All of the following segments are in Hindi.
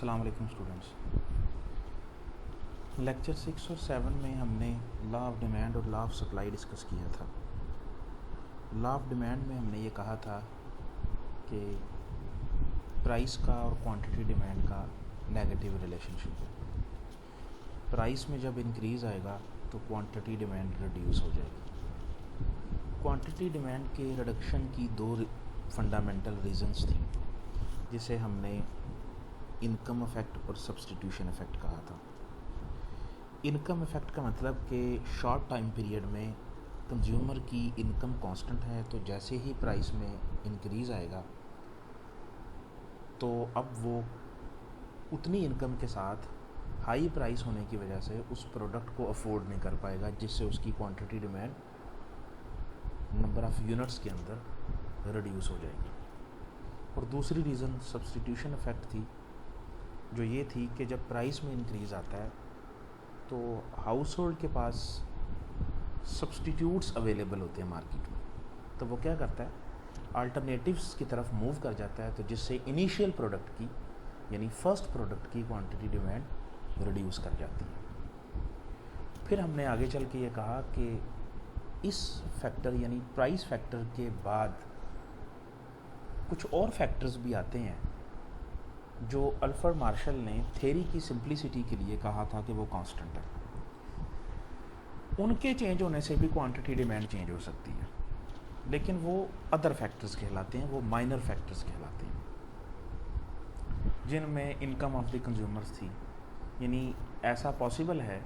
अस्सलाम वालेकुम स्टूडेंट्स। लेक्चर 6 और 7 में हमने लॉ ऑफ डिमांड और लॉ ऑफ सप्लाई डिस्कस किया था। लॉ ऑफ डिमांड में हमने ये कहा था कि प्राइस का और क्वांटिटी डिमांड का नेगेटिव रिलेशनशिप है। प्राइस में जब इंक्रीज़ आएगा तो क्वांटिटी डिमांड रिड्यूस हो जाएगी। क्वांटिटी डिमांड के रिडक्शन की दो फंडामेंटल रीजंस थी, जिसे हमने इनकम इफ़ेक्ट और सब्सटीट्यूशन इफ़ेक्ट कहा था। इनकम इफ़ेक्ट का मतलब कि शॉर्ट टाइम पीरियड में कंज्यूमर की इनकम कांस्टेंट है, तो जैसे ही प्राइस में इंक्रीज़ आएगा तो अब वो उतनी इनकम के साथ हाई प्राइस होने की वजह से उस प्रोडक्ट को अफोर्ड नहीं कर पाएगा, जिससे उसकी quantity demand number of units के अंदर रिड्यूस हो जाएगी। और दूसरी रीज़न सब्सटीट्यूशन इफ़ेक्ट थी, जो ये थी कि जब प्राइस में इंक्रीज़ आता है तो हाउस होल्ड के पास सब्सटीट्यूट्स अवेलेबल होते हैं मार्केट में, तो वो क्या करता है, अल्टरनेटिव्स की तरफ मूव कर जाता है, तो जिससे इनिशियल प्रोडक्ट की यानी फर्स्ट प्रोडक्ट की क्वांटिटी डिमांड रिड्यूस कर जाती है। फिर हमने आगे चल के ये कहा कि इस फैक्टर यानी प्राइस फैक्टर के बाद कुछ और फैक्टर्स भी आते हैं जो अल्फ्रेड मार्शल ने थ्योरी की सिंप्लिसिटी के लिए कहा था कि वो कांस्टेंट है। उनके चेंज होने से भी क्वांटिटी डिमांड चेंज हो सकती है, लेकिन वो अदर फैक्टर्स कहलाते हैं, वो माइनर फैक्टर्स कहलाते हैं, जिनमें इनकम ऑफ द कंज्यूमर्स थी। यानी ऐसा पॉसिबल है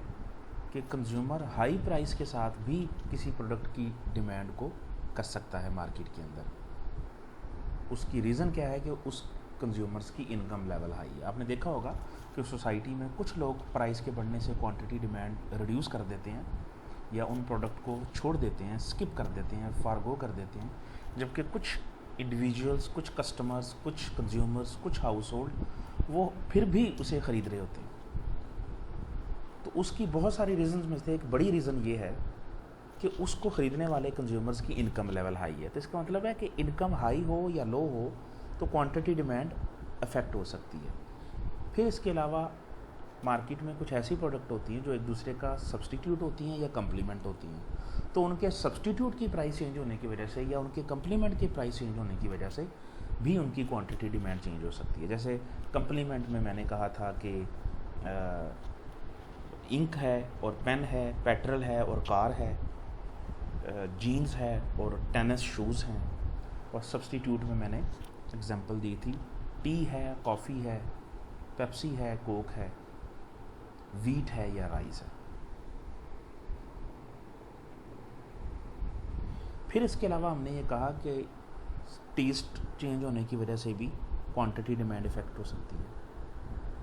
कि कंज्यूमर हाई प्राइस के साथ भी किसी प्रोडक्ट की डिमांड को कर सकता है मार्केट के अंदर। उसकी रीज़न क्या है कि उस कंज्यूमर्स की इनकम लेवल हाई है। आपने देखा होगा कि सोसाइटी में कुछ लोग प्राइस के बढ़ने से क्वांटिटी डिमांड रिड्यूस कर देते हैं या उन प्रोडक्ट को छोड़ देते हैं, स्किप कर देते हैं, फारगो कर देते हैं, जबकि कुछ इंडिविजुअल्स, कुछ कस्टमर्स, कुछ कंज्यूमर्स, कुछ हाउस होल्ड वो फिर भी उसे ख़रीद रहे होते हैं। तो उसकी बहुत सारी रीज़न्स में से एक बड़ी रीज़न ये है कि उसको ख़रीदने वाले कंज्यूमर्स की इनकम लेवल हाई है। तो इसका मतलब है कि इनकम हाई हो या लो हो तो क्वांटिटी डिमांड अफेक्ट हो सकती है। फिर इसके अलावा मार्केट में कुछ ऐसी प्रोडक्ट होती हैं जो एक दूसरे का सब्सटीट्यूट होती हैं या कम्प्लीमेंट होती हैं, तो उनके सब्सटीट्यूट की प्राइस चेंज होने की वजह से या उनके कम्प्लीमेंट की प्राइस चेंज होने की वजह से भी उनकी क्वांटिटी डिमांड चेंज हो सकती है। जैसे कम्प्लीमेंट में मैंने कहा था कि इंक है और पेन है, पेट्रोल है और कार है, जीन्स है और टेनिस शूज़ हैं। और सब्सटीट्यूट में मैंने एग्जांपल दी थी, टी है, कॉफ़ी है, पेप्सी है, कोक है, वीट है या राइस है। फिर इसके अलावा हमने ये कहा कि टेस्ट चेंज होने की वजह से भी क्वांटिटी डिमांड इफेक्ट हो सकती है।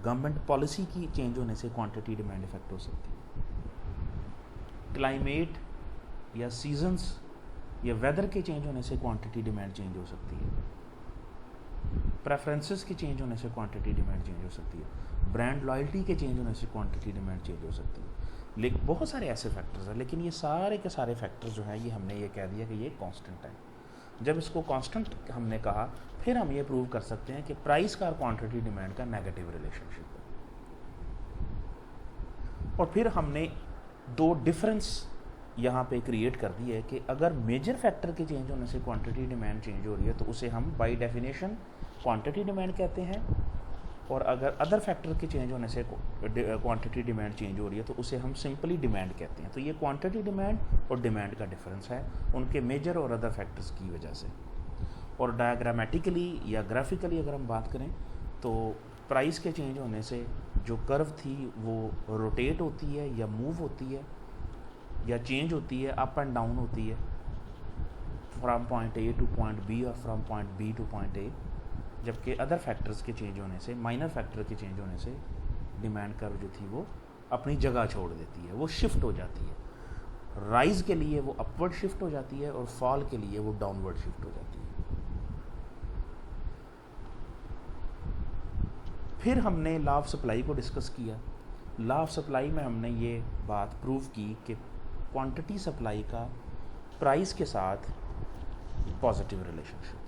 गवर्नमेंट पॉलिसी की चेंज होने से क्वांटिटी डिमांड इफेक्ट हो सकती है। क्लाइमेट या सीजन्स या वेदर के चेंज होने से क्वांटिटी डिमांड चेंज हो सकती है। प्रेफरेंसेस के चेंज होने से क्वांटिटी डिमांड चेंज हो सकती है। ब्रांड लॉयल्टी के चेंज होने से क्वांटिटी डिमांड चेंज हो सकती है। लेकिन बहुत सारे ऐसे फैक्टर्स हैं, लेकिन ये सारे के सारे फैक्टर्स जो हैं ये हमने ये कह दिया कि ये कांस्टेंट है। जब इसको कांस्टेंट हमने कहा, फिर हम ये प्रूव कर सकते हैं कि प्राइस का और क्वांटिटी डिमांड का नेगेटिव रिलेशनशिप है। और फिर हमने दो डिफरेंस यहाँ पे क्रिएट कर दी है कि अगर मेजर फैक्टर के चेंज होने से क्वांटिटी डिमांड चेंज हो रही है तो उसे हम बाय डेफिनेशन क्वांटिटी डिमांड कहते हैं, और अगर अदर फैक्टर के चेंज होने से क्वांटिटी डिमांड चेंज हो रही है तो उसे हम सिंपली डिमांड कहते हैं। तो ये क्वांटिटी डिमांड और डिमांड का डिफरेंस है उनके मेजर और अदर फैक्टर्स की वजह से। और डायग्रामेटिकली या ग्राफिकली अगर हम बात करें तो प्राइस के चेंज होने से जो कर्व थी वो रोटेट होती है या मूव होती है या चेंज होती है, अप एंड डाउन होती है, from point A to point B और from point B to point A. जबकि अदर फैक्टर्स के चेंज होने से, माइनर फैक्टर के चेंज होने से डिमांड कर्व जो थी वो अपनी जगह छोड़ देती है, वो शिफ्ट हो जाती है। राइज के लिए वो अपवर्ड शिफ्ट हो जाती है और फॉल के लिए वो डाउनवर्ड शिफ्ट हो जाती है। फिर हमने लॉ ऑफ सप्लाई को डिस्कस किया। लॉ ऑफ सप्लाई में हमने ये बात प्रूव की कि क्वांटिटी सप्लाई का प्राइस के साथ पॉजिटिव रिलेशनशिप है।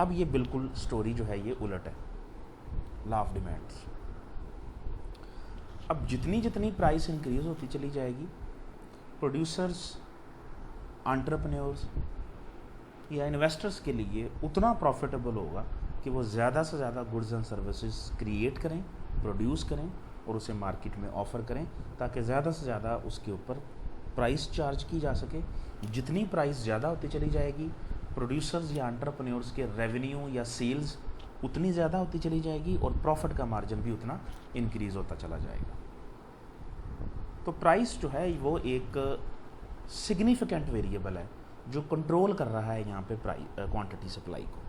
अब ये बिल्कुल स्टोरी जो है ये उलट है लॉ ऑफ डिमांड्स। अब जितनी जितनी प्राइस इंक्रीज़ होती चली जाएगी, प्रोड्यूसर्स, एंटरप्रेन्योर्स या इन्वेस्टर्स के लिए उतना प्रॉफिटेबल होगा कि वो ज़्यादा से ज़्यादा गुड्स एंड सर्विसेज क्रिएट करें, प्रोड्यूस करें और उसे मार्केट में ऑफ़र करें, ताकि ज़्यादा से ज़्यादा उसके ऊपर प्राइस चार्ज की जा सके। जितनी प्राइस ज़्यादा होती चली जाएगी, प्रोड्यूसर्स या एंटरप्रेन्योर्स के रेवेन्यू या सेल्स उतनी ज़्यादा होती चली जाएगी और प्रॉफिट का मार्जिन भी उतना इंक्रीज़ होता चला जाएगा। तो प्राइस जो है वो एक सिग्निफिकेंट वेरिएबल है जो कंट्रोल कर रहा है यहाँ पे क्वांटिटी सप्लाई को।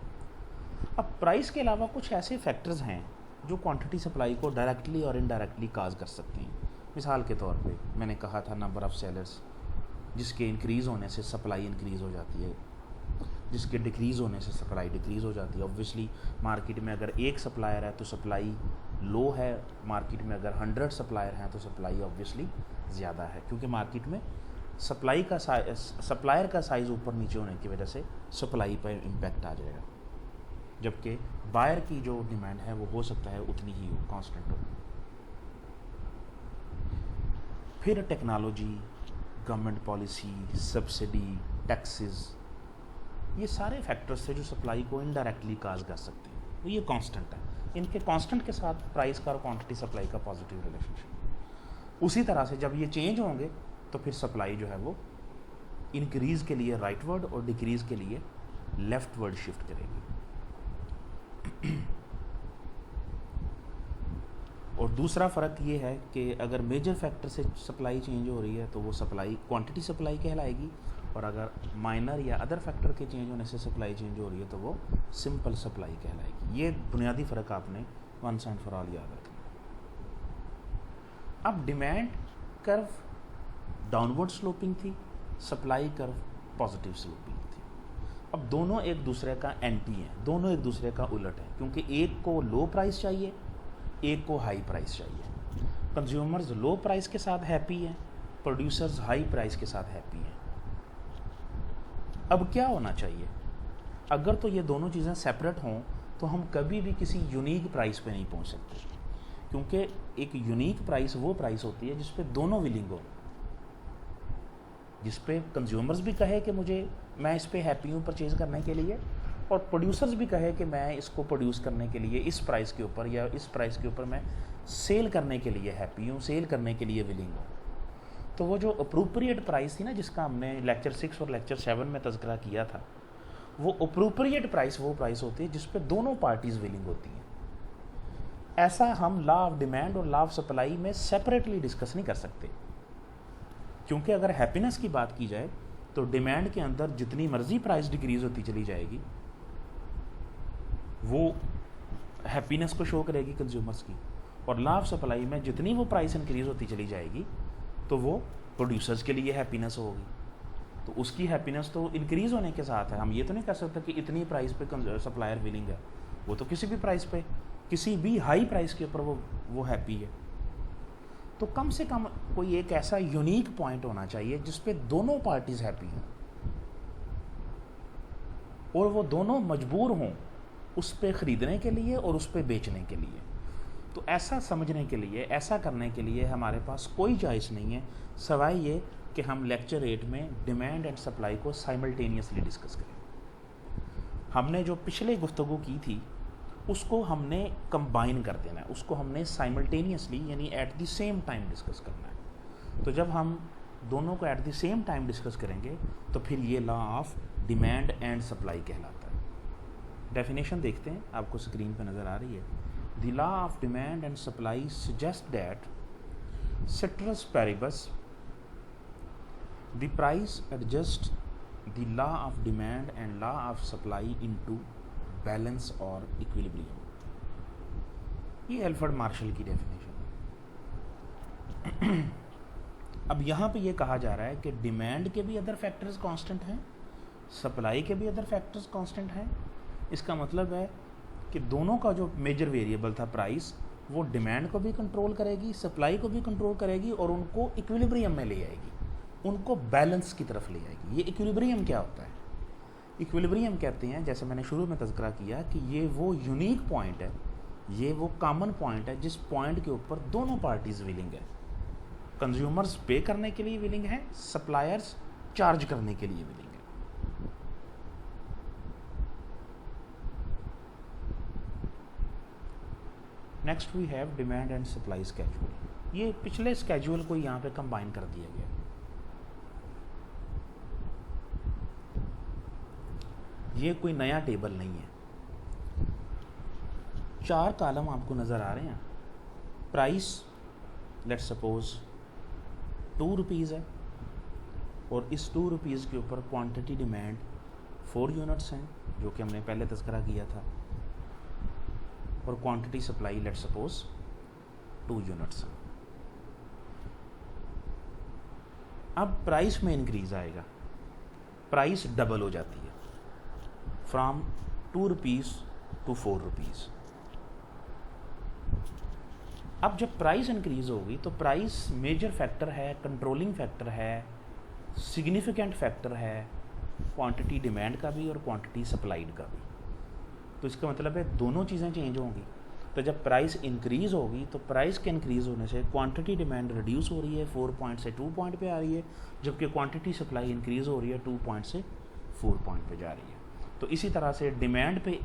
अब प्राइस के अलावा कुछ ऐसे फैक्टर्स हैं जो क्वांटिटी सप्लाई को डायरेक्टली और इनडायरेक्टली काज कर सकते हैं। मिसाल के तौर पे मैंने कहा था नंबर ऑफ़ सेलर्स, जिसके इंक्रीज़ होने से सप्लाई इंक्रीज़ हो जाती है, जिसके डिक्रीज़ होने से सप्लाई डिक्रीज़ हो जाती है। ऑब्वियसली मार्केट में अगर एक सप्लायर है तो सप्लाई लो है, मार्केट में अगर 100 सप्लायर हैं तो सप्लाई ऑब्वियसली ज़्यादा है, क्योंकि मार्केट में सप्लायर का साइज़ ऊपर नीचे होने की वजह से सप्लाई पर इम्पैक्ट आ जाएगा, जबकि बायर की जो डिमांड है वो हो सकता है उतनी ही हो, कांस्टेंट हो। फिर technology, government policy, subsidy, taxes, ये सारे फैक्टर्स थे जो सप्लाई को इनडायरेक्टली काज कर सकते हैं। तो ये कांस्टेंट है, इनके कांस्टेंट के साथ प्राइस का और क्वांटिटी सप्लाई का पॉजिटिव रिलेशनशिप। उसी तरह से जब ये चेंज होंगे तो फिर सप्लाई जो है वो इंक्रीज़ के लिए राइटवर्ड और डिक्रीज़ के लिए लेफ्टवर्ड शिफ्ट करेगी। और दूसरा फ़र्क ये है कि अगर मेजर फैक्टर से सप्लाई चेंज हो रही है तो वो सप्लाई क्वांटिटी सप्लाई कहलाएगी, और अगर माइनर या अदर फैक्टर के चेंज होने से सप्लाई चेंज हो रही है तो वो सिंपल सप्लाई कहलाएगी। ये बुनियादी फ़र्क आपने वंस एंड फॉर ऑल याद रखना। अब डिमांड कर्व डाउनवर्ड स्लोपिंग थी, सप्लाई कर्व पॉजिटिव स्लोपिंग थी। अब दोनों एक दूसरे का एंटी हैं, दोनों एक दूसरे का उलट है, क्योंकि एक को लो प्राइस चाहिए, एक को हाई प्राइस चाहिए। कंज्यूमर्स लो प्राइस के साथ हैप्पी हैं, प्रोड्यूसर्स हाई प्राइस के साथ हैप्पी हैं। अब क्या होना चाहिए? अगर तो ये दोनों चीज़ें सेपरेट हों तो हम कभी भी किसी यूनिक प्राइस पे नहीं पहुंच सकते, क्योंकि एक यूनिक प्राइस वो प्राइस होती है जिस पे दोनों विलिंग हो, जिस पे कंज्यूमर्स भी कहे कि मैं इस पे हैप्पी हूँ परचेज़ करने के लिए, और प्रोड्यूसर्स भी कहे कि मैं इसको प्रोड्यूस करने के लिए इस प्राइस के ऊपर या इस प्राइस के ऊपर मैं सेल करने के लिए हैप्पी हूँ, सेल करने के लिए विलिंग हूँ। तो वो जो अप्रोप्रिएट प्राइस थी ना, जिसका हमने लेक्चर 6 और लेक्चर 7 में तज़किरा किया था, वो अप्रोप्रिएट प्राइस वो प्राइस होती है जिस पे दोनों पार्टीज़ विलिंग होती हैं। ऐसा हम लॉ ऑफ डिमांड और लॉ ऑफ सप्लाई में सेपरेटली डिस्कस नहीं कर सकते, क्योंकि अगर हैप्पीनेस की बात की जाए तो डिमांड के अंदर जितनी मर्जी प्राइस डिक्रीज होती चली जाएगी वो हैप्पीनेस को शो करेगी कंज्यूमर्स की, और लॉ ऑफ सप्लाई में जितनी वो प्राइस इंक्रीज होती चली जाएगी तो वो प्रोड्यूसर्स के लिए हैप्पीनेस होगी। तो उसकी हैप्पीनेस तो इंक्रीज़ होने के साथ है। हम ये तो नहीं कह सकते कि इतनी प्राइस पे सप्लायर विलिंग है, वो तो किसी भी प्राइस पे, किसी भी हाई प्राइस के ऊपर वो हैप्पी है। तो कम से कम कोई एक ऐसा यूनिक पॉइंट होना चाहिए जिस पे दोनों पार्टीज हैप्पी हों और वो दोनों मजबूर हों उस पे ख़रीदने के लिए और उस पे बेचने के लिए। तो ऐसा समझने के लिए, ऐसा करने के लिए हमारे पास कोई चॉइस नहीं है सवाए ये कि हम लेक्चर 8 में डिमांड एंड सप्लाई को साइमल्टेनियसली डिस्कस करें। हमने जो पिछले गुफ्तगू की थी उसको हमने कंबाइन कर देना है, उसको हमने साइमल्टेनियसली यानी at the same time discuss करना है। तो जब हम दोनों को at the same time discuss करेंगे तो फिर ये law of demand and supply कहलाता है। डेफिनेशन देखते हैं, आपको स्क्रीन पर नज़र आ रही है। The law of demand and supply suggest that ceteris paribus the price adjust the law of demand and law of supply into balance or equilibrium। ये एल्फ्रेड मार्शल की डेफिनेशन है। अब यहाँ पे ये कहा जा रहा है कि डिमांड के भी अदर फैक्टर्स कांस्टेंट हैं, सप्लाई के भी अदर फैक्टर्स कांस्टेंट हैं। इसका मतलब है कि दोनों का जो मेजर वेरिएबल था प्राइस, वो डिमांड को भी कंट्रोल करेगी, सप्लाई को भी कंट्रोल करेगी और उनको इक्विलिब्रियम में ले आएगी, उनको बैलेंस की तरफ ले आएगी। ये इक्विलिब्रियम क्या होता है? इक्विलिब्रियम कहते हैं, जैसे मैंने शुरू में तज़किरा किया, कि ये वो यूनिक पॉइंट है ये वो कॉमन पॉइंट है जिस पॉइंट के ऊपर दोनों पार्टीज विलिंग है। कंज्यूमर्स पे करने के लिए विलिंग है, सप्लायर्स चार्ज करने के लिए विलिंग है। Next we have demand and supply schedule. ये पिछले स्केड्यूल को यहाँ पे कंबाइन कर दिया गया। ये कोई नया टेबल नहीं है। 4 कॉलम आपको नज़र आ रहे हैं। प्राइस लेट्स सपोज 2 रुपीज़ है और इस 2 रुपीज़ के ऊपर क्वांटिटी डिमांड 4 यूनिट्स हैं, जो कि हमने पहले तस्करा किया था, और quantity supply let's suppose 2 units हैं। अब प्राइस में इंक्रीज आएगा, प्राइस डबल हो जाती है फ्रॉम 2 रुपीज़ टू 4 रुपीज़। अब जब प्राइस इंक्रीज होगी तो प्राइस मेजर फैक्टर है, कंट्रोलिंग फैक्टर है, सिग्निफिकेंट फैक्टर है क्वांटिटी डिमांड का भी और क्वांटिटी सप्लाइड का भी। तो इसका मतलब है दोनों चीज़ें चेंज होंगी। तो जब प्राइस इंक्रीज़ होगी तो प्राइस के इंक्रीज़ होने से क्वांटिटी डिमांड रिड्यूस हो रही है, 4 पॉइंट से 2 पॉइंट पे आ रही है, जबकि क्वांटिटी सप्लाई इंक्रीज़ हो रही है, 2 पॉइंट से 4 पॉइंट पे जा रही है। तो इसी तरह से डिमांड पे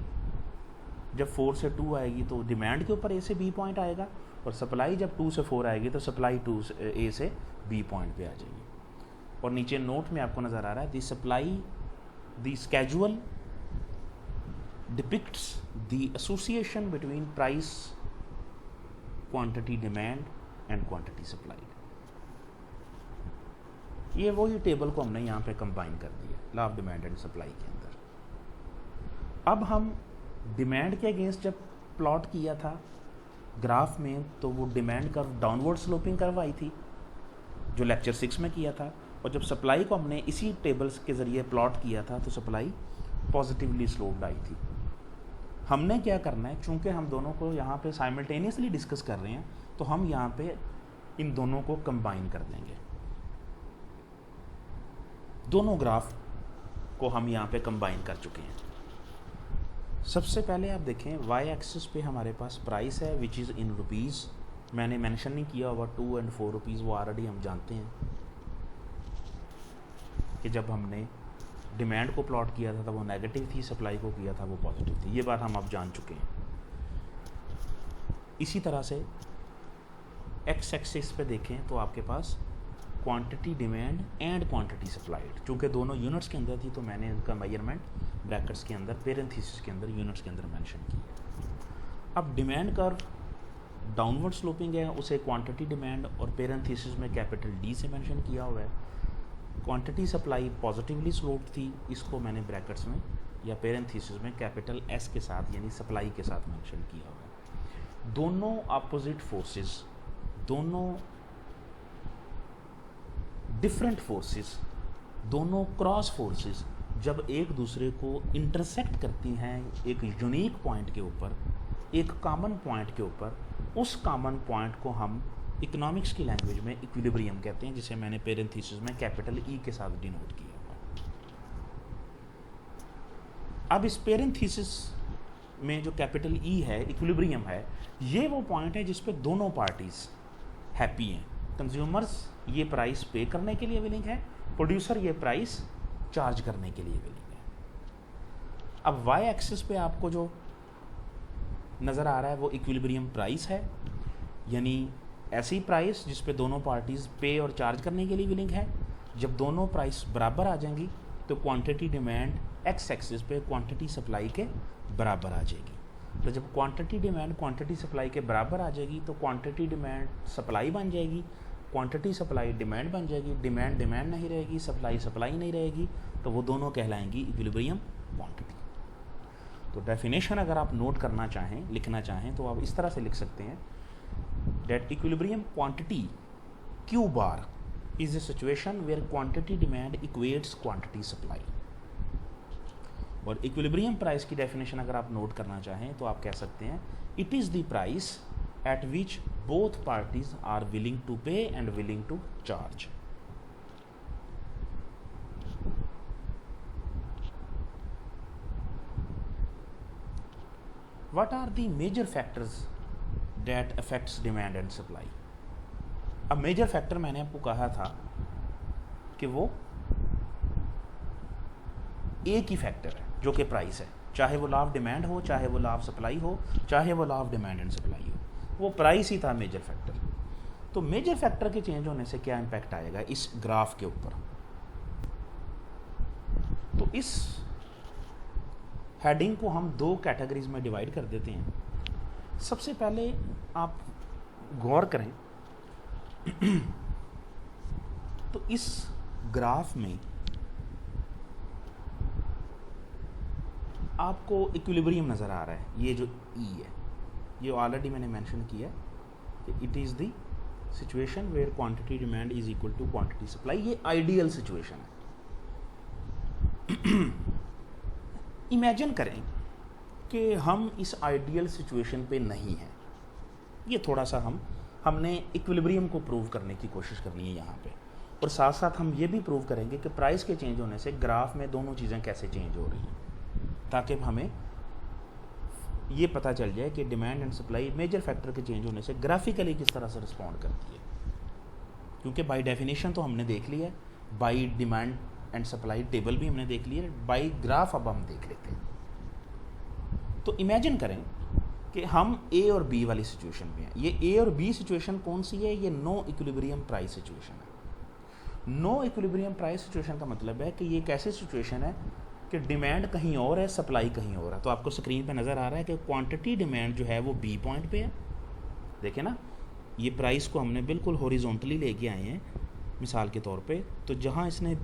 जब 4 से 2 आएगी तो डिमांड के ऊपर ए से बी पॉइंट आएगा, और सप्लाई जब 2 से 4 आएगी तो सप्लाई ए से बी पॉइंट पे आ जाएगी। और नीचे नोट में आपको नज़र आ रहा है the schedule depicts the association between price, quantity demand and quantity supplied. ये वही टेबल को हमने यहाँ पे कंबाइन कर दिया law of demand and supply के अंदर। अब हम डिमांड के अगेंस्ट जब प्लॉट किया था ग्राफ में, तो वो demand curve downward sloping curve आई थी जो लेक्चर 6 में किया था, और जब सप्लाई को हमने इसी टेबल्स के ज़रिए प्लॉट किया था तो सप्लाई पॉजिटिवली स्लोप्ड आई थी। हमने क्या करना है, चूँकि हम दोनों को यहाँ पे साइमल्टेनियसली डिस्कस कर रहे हैं, तो हम यहाँ पे इन दोनों को कंबाइन कर देंगे। दोनों ग्राफ को हम यहाँ पे कंबाइन कर चुके हैं। सबसे पहले आप देखें वाई एक्सिस पे हमारे पास प्राइस है विच इज़ इन रुपीज़। मैंने मेंशन नहीं किया होगा 2 और 4 रुपीज़, वो ऑलरेडी हम जानते हैं कि जब हमने डिमांड को प्लॉट किया था तो वो नेगेटिव थी, सप्लाई को किया था वो पॉजिटिव थी। ये बात हम अब जान चुके हैं। इसी तरह से एक्स एक्सिस पे देखें तो आपके पास quantity demand and quantity supplied, चूँकि दोनों यूनिट्स के अंदर थी तो मैंने इनका मेजरमेंट ब्रैकेट्स के अंदर, पेरेंथीसिस के अंदर, यूनिट्स के अंदर मेंशन किया। अब डिमांड कर्व डाउनवर्ड स्लोपिंग है, उसे क्वांटिटी डिमांड और पेरेंथीसिस में कैपिटल डी से मेंशन किया हुआ है। क्वांटिटी सप्लाई पॉजिटिवली स्लोप्ड थी, इसको मैंने ब्रैकेट्स में या पेरेंथीसिस में कैपिटल एस के साथ यानी सप्लाई के साथ मेंशन किया हुआ है। दोनों अपोजिट फोर्सेस, दोनों डिफरेंट फोर्सेस, दोनों क्रॉस फोर्सेस जब एक दूसरे को इंटरसेक्ट करती हैं एक यूनिक पॉइंट के ऊपर, एक कॉमन पॉइंट के ऊपर, उस कॉमन पॉइंट को हम इकोनॉमिक्स की लैंग्वेज में इक्विलिब्रियम कहते हैं, जिसे मैंने पेरेंथीसिस में कैपिटल ई के साथ डिनोट किया। अब इस पेरेंथीसिस में जो कैपिटल ई है, इक्विलिब्रियम है, ये वो पॉइंट है जिस पे दोनों पार्टीज हैप्पी हैं। कंज्यूमर्स ये प्राइस पे करने के लिए विलिंग है, प्रोड्यूसर ये प्राइस चार्ज करने के लिए विलिंग है। अब वाई एक्सिस पे आपको जो नज़र आ रहा है वो इक्विलिब्रियम प्राइस है, यानी ऐसी प्राइस जिस पे दोनों पार्टीज पे और चार्ज करने के लिए विलिंग है। जब दोनों प्राइस बराबर आ जाएंगी तो क्वांटिटी डिमांड एक्स एक्सिस पे क्वांटिटी सप्लाई के बराबर आ जाएगी। तो जब क्वांटिटी डिमांड क्वांटिटी सप्लाई के बराबर आ जाएगी तो क्वांटिटी डिमांड सप्लाई बन जाएगी, क्वांटिटी सप्लाई डिमांड बन जाएगी, डिमांड डिमांड नहीं रहेगी, सप्लाई सप्लाई नहीं रहेगी, तो वो दोनों कहलाएंगी इक्विलिब्रियम क्वांटिटी। तो डेफिनेशन अगर आप नोट करना चाहें, लिखना चाहें, तो आप इस तरह से लिख सकते हैं that equilibrium quantity Q bar is a situation where quantity demand equates quantity supply। और इक्विलिब्रियम प्राइस की डेफिनेशन अगर आप नोट करना चाहें तो आप कह सकते हैं it is the price at which both parties are willing to pay and willing to charge. What are the major factors that affects demand and supply. अब मेजर फैक्टर मैंने आपको कहा था कि वो एक ही फैक्टर है जो कि प्राइस है, चाहे वो लॉ ऑफ डिमांड हो, चाहे वो लॉ ऑफ सप्लाई हो, चाहे वो law of demand and supply हो, वो प्राइस ही था मेजर फैक्टर। तो मेजर फैक्टर के चेंज होने से क्या इम्पैक्ट आएगा इस ग्राफ के ऊपर। तो इस हेडिंग को हम दो कैटेगरीज में डिवाइड कर देते हैं। सबसे पहले आप गौर करें तो इस ग्राफ में आपको इक्विलिब्रियम नज़र आ रहा है। ये जो ई है ये ऑलरेडी मैंने मेंशन किया कि it is the situation where quantity demand is equal to quantity supply. ये आइडियल सिचुएशन है। इमेजिन करें कि हम इस आइडियल सिचुएशन पे नहीं हैं। ये थोड़ा सा हमने इक्विलिब्रियम को प्रूव करने की कोशिश करनी है यहाँ पे, और साथ साथ हम ये भी प्रूव करेंगे कि प्राइस के चेंज होने से ग्राफ में दोनों चीज़ें कैसे चेंज हो रही हैं, ताकि हमें ये पता चल जाए कि demand and supply major factor के चेंज होने से ग्राफिकली किस तरह से रिस्पॉन्ड करती है। क्योंकि बाय डेफिनेशन तो हमने देख लिया है, by demand and supply table भी हमने देख लिया है, बाय ग्राफ अब हम देख लेते हैं। तो इमेजिन करें कि हम ए और बी वाली सिचुएशन में हैं। ये ए और बी सिचुएशन कौन सी है? ये नो इक्विलिब्रियम प्राइस सिचुएशन है। नो इक्विलिब्रियम प्राइस सिचुएशन का मतलब है कि ये एक ऐसी सिचुएशन है कि डिमांड कहीं और है, सप्लाई कहीं और है। तो आपको स्क्रीन पे नज़र आ रहा है कि क्वांटिटी डिमांड जो है वो बी पॉइंट पे है। देखें ना, ये प्राइस को हमने बिल्कुल हॉरिजॉन्टली लेके आए हैं मिसाल के तौर पे। तो जहाँ इसने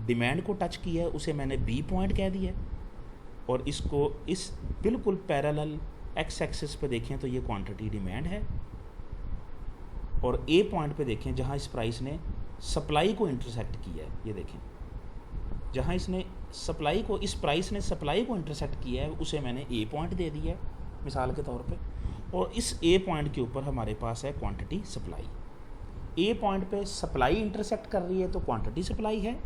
डिमांड को टच किया है उसे मैंने बी पॉइंट कह दिया, और इसको इस बिल्कुल पैरेलल एक्स एक्सिस पे देखें तो ये क्वांटिटी डिमांड है, और ए पॉइंट पे देखें जहाँ इस प्राइस ने सप्लाई को इंटरसेक्ट किया है। ये देखें, जहाँ इसने सप्लाई को, इस प्राइस ने सप्लाई को इंटरसेक्ट किया है, उसे मैंने ए पॉइंट दे दिया है मिसाल के तौर पे, और इस ए पॉइंट के ऊपर हमारे पास है क्वांटिटी सप्लाई। ए पॉइंट पे सप्लाई इंटरसेक्ट कर रही है तो क्वांटिटी सप्लाई है,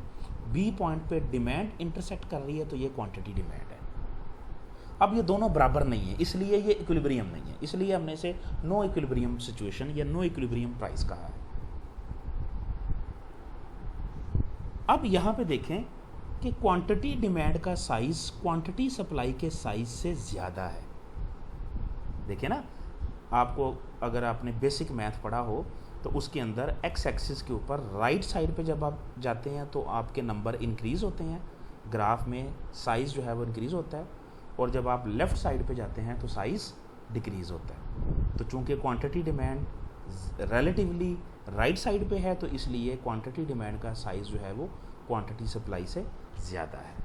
बी पॉइंट पे डिमांड इंटरसेक्ट कर रही है तो ये क्वांटिटी डिमांड है। अब ये दोनों बराबर नहीं है, इसलिए ये इक्विलिब्रियम नहीं है, इसलिए हमने इसे नो इक्विलिब्रियम सिचुएशन या नो इक्विलिब्रियम प्राइस कहा है। अब यहाँ पे देखें कि क्वांटिटी डिमांड का साइज क्वांटिटी सप्लाई के साइज से ज़्यादा है। देखिए ना, आपको अगर आपने बेसिक मैथ पढ़ा हो तो उसके अंदर एक्स एक्सिस के ऊपर राइट साइड पे जब आप जाते हैं तो आपके नंबर इंक्रीज़ होते हैं, ग्राफ में साइज़ जो है वो इंक्रीज़ होता है, और जब आप लेफ़्ट साइड पे जाते हैं तो साइज़ डिक्रीज़ होता है। तो चूंकि quantity demand relatively right side पे है तो इसलिए क्वांटिटी डिमांड का साइज़ जो है वो क्वांटिटी सप्लाई से ज़्यादा है।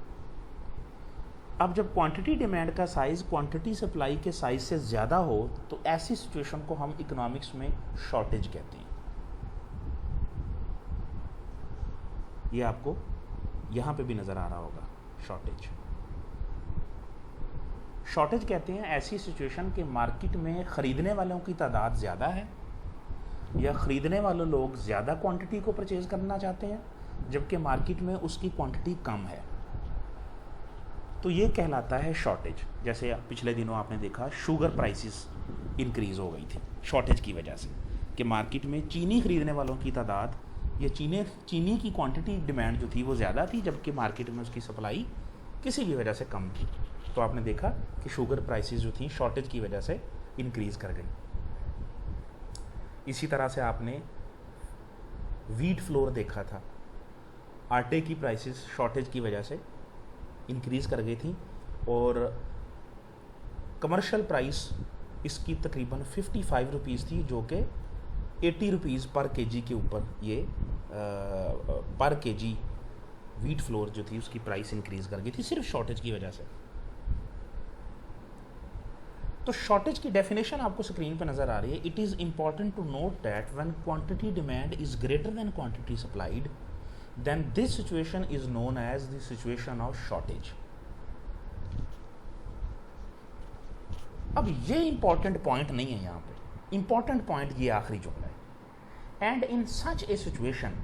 अब जब क्वांटिटी डिमांड का साइज़ क्वांटिटी सप्लाई के साइज़ से ज़्यादा हो तो ऐसी सिचुएशन को हम इकोनॉमिक्स में शॉर्टेज कहते हैं। ये आपको यहाँ पे भी नज़र आ रहा होगा, शॉर्टेज। शॉर्टेज कहते हैं ऐसी सिचुएशन कि मार्केट में ख़रीदने वालों की तादाद ज़्यादा है या ख़रीदने वाले लोग ज़्यादा क्वांटिटी को परचेज़ करना चाहते हैं, जबकि मार्केट में उसकी क्वांटिटी कम है, तो ये कहलाता है शॉर्टेज। जैसे पिछले दिनों आपने देखा शुगर प्राइसेस इंक्रीज़ हो गई थी शॉर्टेज की वजह से, कि मार्केट में चीनी ख़रीदने वालों की तादाद या चीनी की क्वांटिटी डिमांड जो थी वो ज़्यादा थी, जबकि मार्केट में उसकी सप्लाई किसी भी वजह से कम थी। तो आपने देखा कि शुगर प्राइसेस जो थी शॉर्टेज की वजह से इंक्रीज़ कर गई। इसी तरह से आपने वीट फ्लोर देखा था, आटे की प्राइसेस शॉर्टेज की वजह से इंक्रीज़ कर गई थी, और कमर्शियल प्राइस इसकी तकरीबन 55 रुपीज़ थी, जो कि 80 रुपीज़ पर केजी के ऊपर ये पर केजी वीट फ्लोर जो थी उसकी प्राइस इंक्रीज़ कर गई थी सिर्फ शॉर्टेज की वजह से। तो शॉर्टेज की डेफिनेशन आपको स्क्रीन पर नज़र आ रही है। It is important to note that when quantity demand is greater than quantity supplied then this situation is known as the situation of shortage। अब ये इंपॉर्टेंट पॉइंट नहीं है, यहाँ पे इंपॉर्टेंट पॉइंट ये आखिरी जुमला है। And in such a situation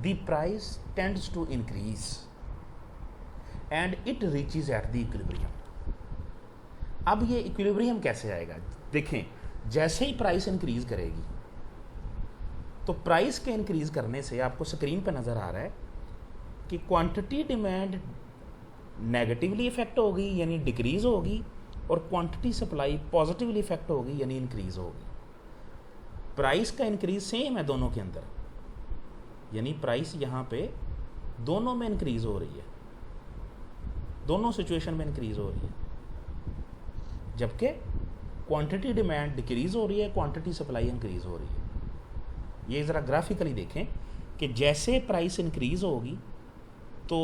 the price tends to increase and it reaches at the equilibrium. अब ये इक्विलिब्रियम कैसे आएगा? देखें, जैसे ही प्राइस इंक्रीज करेगी तो प्राइस के इंक्रीज करने से आपको स्क्रीन पे नज़र आ रहा है कि क्वांटिटी डिमांड नेगेटिवली इफेक्ट होगी यानी डिक्रीज होगी, और क्वांटिटी सप्लाई पॉजिटिवली इफेक्ट होगी यानी इंक्रीज होगी। प्राइस का इंक्रीज सेम है दोनों के अंदर, यानी प्राइस यहाँ पे दोनों में इंक्रीज हो रही है, दोनों सिचुएशन में इंक्रीज हो रही है, जबकि क्वांटिटी डिमांड डिक्रीज हो रही है, क्वांटिटी सप्लाई इंक्रीज हो रही है। ये ज़रा ग्राफिकली देखें कि जैसे प्राइस इंक्रीज होगी तो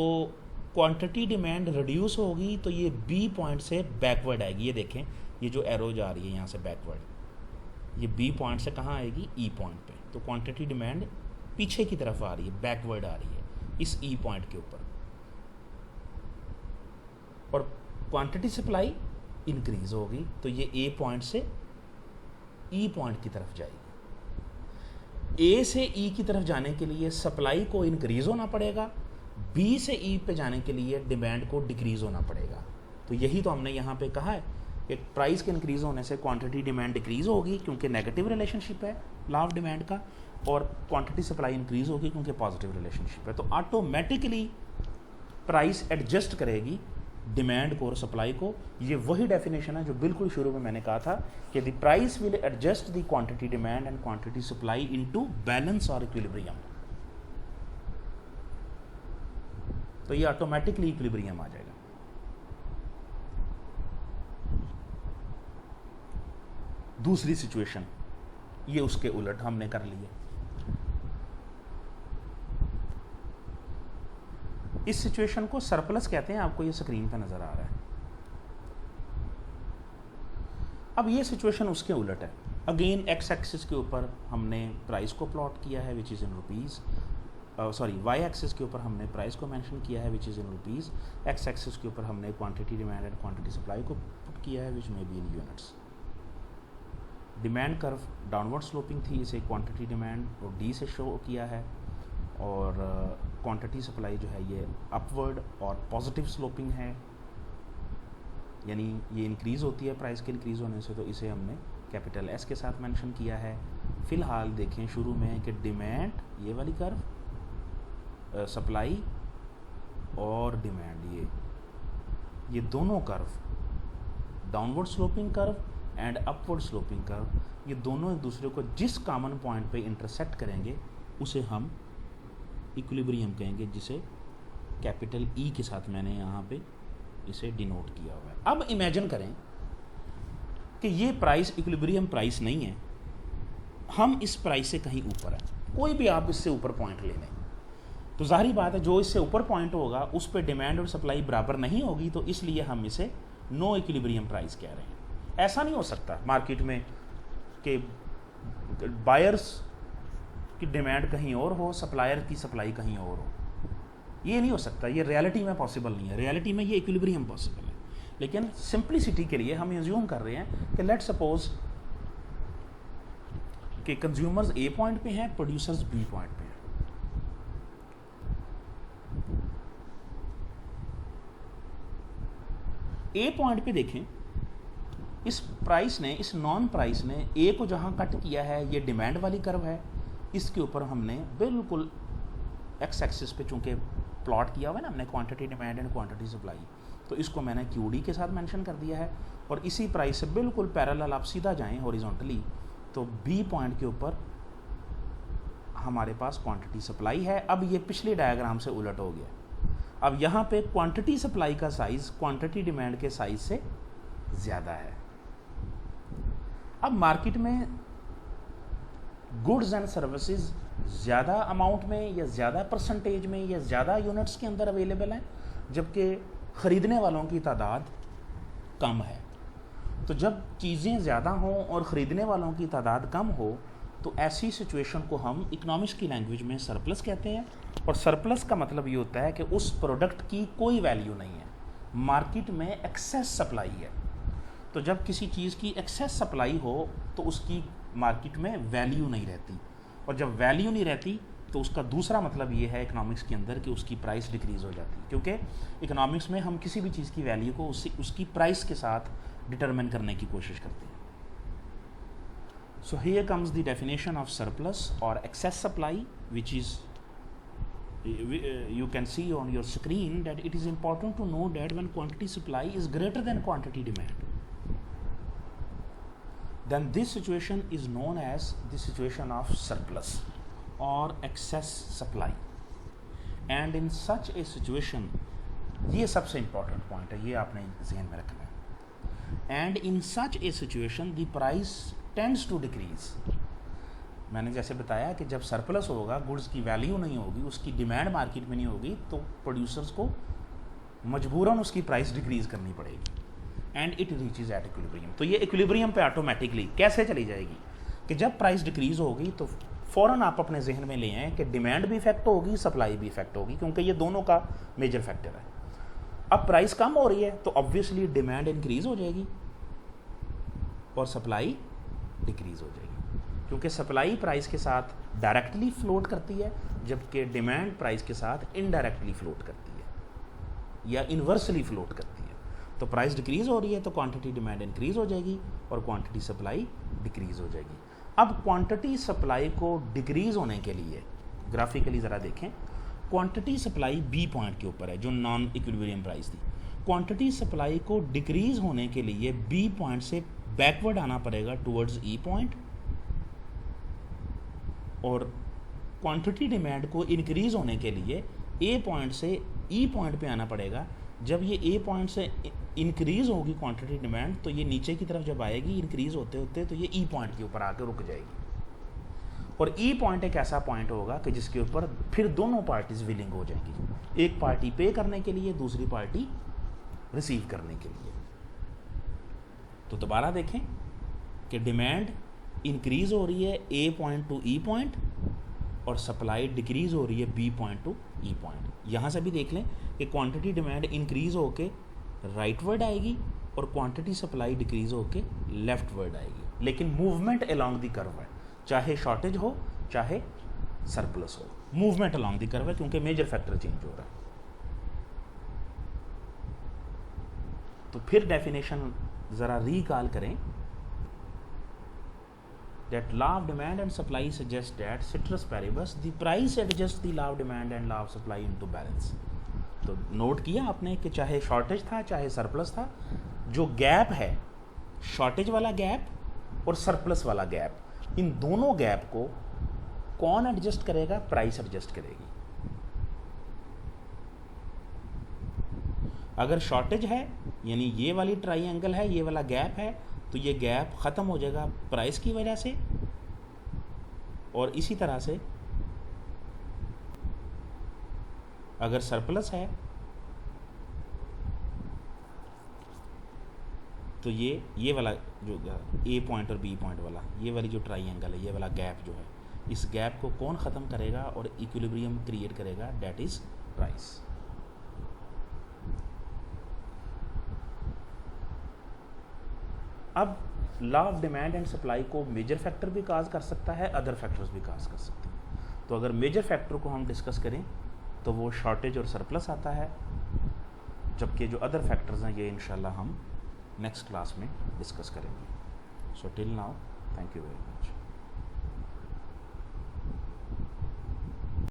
क्वांटिटी डिमांड रिड्यूस होगी, तो ये बी पॉइंट से बैकवर्ड आएगी। ये देखें, ये जो एरो जा रही है यहाँ से बैकवर्ड, ये बी पॉइंट से कहाँ आएगी? ई पॉइंट पे। तो क्वांटिटी डिमांड पीछे की तरफ आ रही है, बैकवर्ड आ रही है इस ई पॉइंट के ऊपर, और क्वांटिटी सप्लाई इंक्रीज होगी तो ये ए पॉइंट से ई पॉइंट की तरफ जाएगी। ए से ई की तरफ जाने के लिए सप्लाई को इंक्रीज होना पड़ेगा, बी से ई पे जाने के लिए डिमांड को डिक्रीज होना पड़ेगा। तो यही तो हमने यहाँ पे कहा है कि प्राइस के इंक्रीज होने से क्वांटिटी डिमांड डिक्रीज होगी क्योंकि नेगेटिव रिलेशनशिप है लॉ ऑफ डिमांड का, और क्वांटिटी सप्लाई इंक्रीज होगी क्योंकि पॉजिटिव रिलेशनशिप है। तो ऑटोमेटिकली प्राइस एडजस्ट करेगी डिमांड को और सप्लाई को। ये वही डेफिनेशन है जो बिल्कुल शुरू में मैंने कहा था कि the price will adjust the quantity demand and quantity supply into balance और इक्विलिब्रियम। तो ये ऑटोमेटिकली इक्विलिब्रियम आ जाएगा। दूसरी सिचुएशन, ये उसके उलट हमने कर ली है। इस सिचुएशन को सरप्लस कहते हैं, आपको ये स्क्रीन पे नजर आ रहा है। अब ये सिचुएशन उसके उलट है। अगेन एक्स एक्सिस के ऊपर हमने प्राइस को प्लॉट किया है which is in rupees, sorry Y axis के ऊपर हमने प्राइस को मेंशन किया है which is in rupees, X axis के ऊपर हमने quantity demand and quantity supply को पुट किया है which may be in units. Demand curve downward sloping थी, इसे क्वांटिटी डिमांड और डी से शो किया है, और क्वांटिटी सप्लाई जो है ये अपवर्ड और पॉजिटिव स्लोपिंग है, यानी ये इंक्रीज़ होती है प्राइस के इंक्रीज़ होने से, तो इसे हमने कैपिटल एस के साथ मेंशन किया है। फ़िलहाल देखें शुरू में कि डिमांड ये वाली कर्व, सप्लाई और डिमांड, ये दोनों curve downward sloping curve and upward sloping curve, ये दोनों एक दूसरे को जिस कॉमन पॉइंट पे इंटरसेक्ट करेंगे उसे हम इक्विलिब्रियम कहेंगे, जिसे कैपिटल ई के साथ मैंने यहाँ पे इसे डिनोट किया हुआ है। अब इमेजिन करें कि ये प्राइस इक्विलिब्रियम प्राइस नहीं है, हम इस प्राइस से कहीं ऊपर हैं, कोई भी आप इससे ऊपर पॉइंट ले लें, तो जाहिर बात है जो इससे ऊपर पॉइंट होगा उस पर डिमांड और सप्लाई बराबर नहीं होगी, तो इसलिए हम इसे नो इक्विलिब्रियम प्राइस कह रहे हैं। ऐसा नहीं हो सकता मार्केट में कि बायर्स की डिमांड कहीं और हो, सप्लायर की सप्लाई कहीं और हो, ये नहीं हो सकता, ये रियलिटी में पॉसिबल नहीं है। रियलिटी में ये इक्विलिब्रियम पॉसिबल है, लेकिन सिंप्लिसिटी के लिए हम एज्यूम कर रहे हैं कि लेट्स सपोज कि कंज्यूमर्स ए पॉइंट पे हैं, प्रोड्यूसर्स बी पॉइंट पे हैं। ए पॉइंट पे देखें, इस प्राइस ने, इस नॉन प्राइस ने ए को जहां कट किया है, ये डिमांड वाली कर्व है, इसके ऊपर हमने बिल्कुल एक्स एक्सिस पे चूंकि प्लॉट किया हुआ है ना हमने quantity demand and quantity supply, तो इसको मैंने क्यूडी के साथ मेंशन कर दिया है, और इसी प्राइस से बिल्कुल पैरेलल आप सीधा जाएं हॉरिजॉन्टली, तो बी पॉइंट के ऊपर हमारे पास क्वांटिटी सप्लाई है। अब ये पिछले डायग्राम से उलट हो गया, अब यहाँ पे क्वांटिटी सप्लाई का साइज क्वांटिटी डिमांड के साइज से ज़्यादा है। अब मार्केट में गुड्स एंड सर्विसेज ज़्यादा अमाउंट में या ज़्यादा परसेंटेज में या ज़्यादा यूनिट्स के अंदर अवेलेबल हैं, जबकि ख़रीदने वालों की तादाद कम है। तो जब चीज़ें ज़्यादा हों और ख़रीदने वालों की तादाद कम हो, तो ऐसी सिचुएशन को हम इकोनॉमिक्स की लैंग्वेज में सरप्लस कहते हैं, और सरप्लस का मतलब ये होता है कि उस प्रोडक्ट की कोई वैल्यू नहीं है, मार्केट में एक्सेस सप्लाई है। तो जब किसी चीज़ की एक्सेस सप्लाई हो तो उसकी मार्केट में वैल्यू नहीं रहती, और जब वैल्यू नहीं रहती तो उसका दूसरा मतलब ये है इकोनॉमिक्स के अंदर कि उसकी प्राइस डिक्रीज़ हो जाती है, क्योंकि इकोनॉमिक्स में हम किसी भी चीज़ की वैल्यू को उसकी प्राइस के साथ डिटरमिन करने की कोशिश करते हैं। So here comes the definition of surplus और excess supply, which is you can see on your screen that it is important to know that when quantity supply is greater than quantity demand, then this situation is known as the situation of surplus or excess supply. And in such a situation, ये सबसे important point है, ये आपने ज़हन में रखना है। And in such a situation the price tends to decrease. मैंने जैसे बताया कि जब सरप्लस होगा, गुड्स की वैल्यू नहीं होगी, उसकी डिमांड मार्केट में नहीं होगी, तो प्रोड्यूसर्स को मजबूरन उसकी प्राइस डिक्रीज करनी पड़ेगी and it reaches at equilibrium. तो ये इक्विलिब्रियम पे ऑटोमेटिकली कैसे चली जाएगी कि जब प्राइस डिक्रीज होगी तो फ़ौरन आप अपने जहन में ले आएँ कि डिमांड भी इफेक्ट होगी, सप्लाई भी इफेक्ट होगी, क्योंकि ये दोनों का मेजर फैक्टर है। अब प्राइस कम हो रही है तो ऑब्वियसली डिमांड इंक्रीज हो जाएगी और सप्लाई डिक्रीज हो जाएगी, क्योंकि सप्लाई प्राइस के साथ डायरेक्टली फ्लोट करती है जबकि डिमांड प्राइस के साथ इनडायरेक्टली फ्लोट करती है या इन्वर्सली फ्लोट करती है। तो प्राइस डिक्रीज हो रही है तो क्वांटिटी डिमांड इंक्रीज हो जाएगी और क्वांटिटी सप्लाई डिक्रीज हो जाएगी। अब क्वांटिटी सप्लाई को डिक्रीज होने के लिए ग्राफिकली ज़रा देखें, क्वांटिटी सप्लाई बी पॉइंट के ऊपर है जो नॉन इक्विलिब्रियम प्राइस थी। क्वांटिटी सप्लाई को डिक्रीज होने के लिए बी पॉइंट से बैकवर्ड आना पड़ेगा टूवर्ड्स ई पॉइंट, और क्वांटिटी डिमांड को इंक्रीज होने के लिए ए पॉइंट से ई पॉइंट पे आना पड़ेगा। जब ये ए पॉइंट से इंक्रीज होगी क्वांटिटी डिमांड तो ये नीचे की तरफ जब आएगी इंक्रीज होते होते तो ये ई पॉइंट के ऊपर आकर रुक जाएगी। और ई पॉइंट एक ऐसा पॉइंट होगा कि जिसके ऊपर फिर दोनों पार्टीज विलिंग हो जाएंगी, एक पार्टी पे करने के लिए, दूसरी पार्टी रिसीव करने के लिए। तो दोबारा देखें कि डिमांड इंक्रीज हो रही है A point to E point और सप्लाई डिक्रीज हो रही है B point to E point. यहाँ से भी देख लें कि क्वांटिटी डिमांड इंक्रीज होके राइटवर्ड आएगी और क्वांटिटी सप्लाई डिक्रीज होके लेफ्टवर्ड आएगी, लेकिन मूवमेंट अलोंग द कर्व है, चाहे शॉर्टेज हो चाहे सरप्लस हो, मूवमेंट अलोंग द कर्व है क्योंकि मेजर फैक्टर चेंज हो रहा है। तो फिर डेफिनेशन ज़रा रिकॉल करें, that law of demand and supply suggests that ceteris paribus the price adjusts the law of demand and law of supply into balance। तो नोट किया आपने कि चाहे शॉर्टेज था चाहे सरप्लस था, जो गैप है, शॉर्टेज वाला गैप और सरप्लस वाला गैप, इन दोनों गैप को कौन एडजस्ट करेगा? प्राइस एडजस्ट करेगी। अगर शॉर्टेज है यानी ये वाली ट्राइंगल है, ये वाला गैप है, तो ये गैप ख़त्म हो जाएगा प्राइस की वजह से, और इसी तरह से अगर सरप्लस है तो ये वाला जो ए पॉइंट और बी पॉइंट वाला, ये वाली जो ट्राइंगल है, ये वाला गैप जो है, इस गैप को कौन ख़त्म करेगा और इक्विलिब्रियम क्रिएट करेगा? That is price. अब law of demand and supply को मेजर फैक्टर भी काज कर सकता है, अदर फैक्टर्स भी काज कर सकते हैं। तो अगर मेजर फैक्टर को हम डिस्कस करें तो वो शॉर्टेज और सरप्लस आता है, जबकि जो अदर फैक्टर्स हैं ये इंशाल्लाह हम नेक्स्ट क्लास में डिस्कस करेंगे। So till now, thank you very much.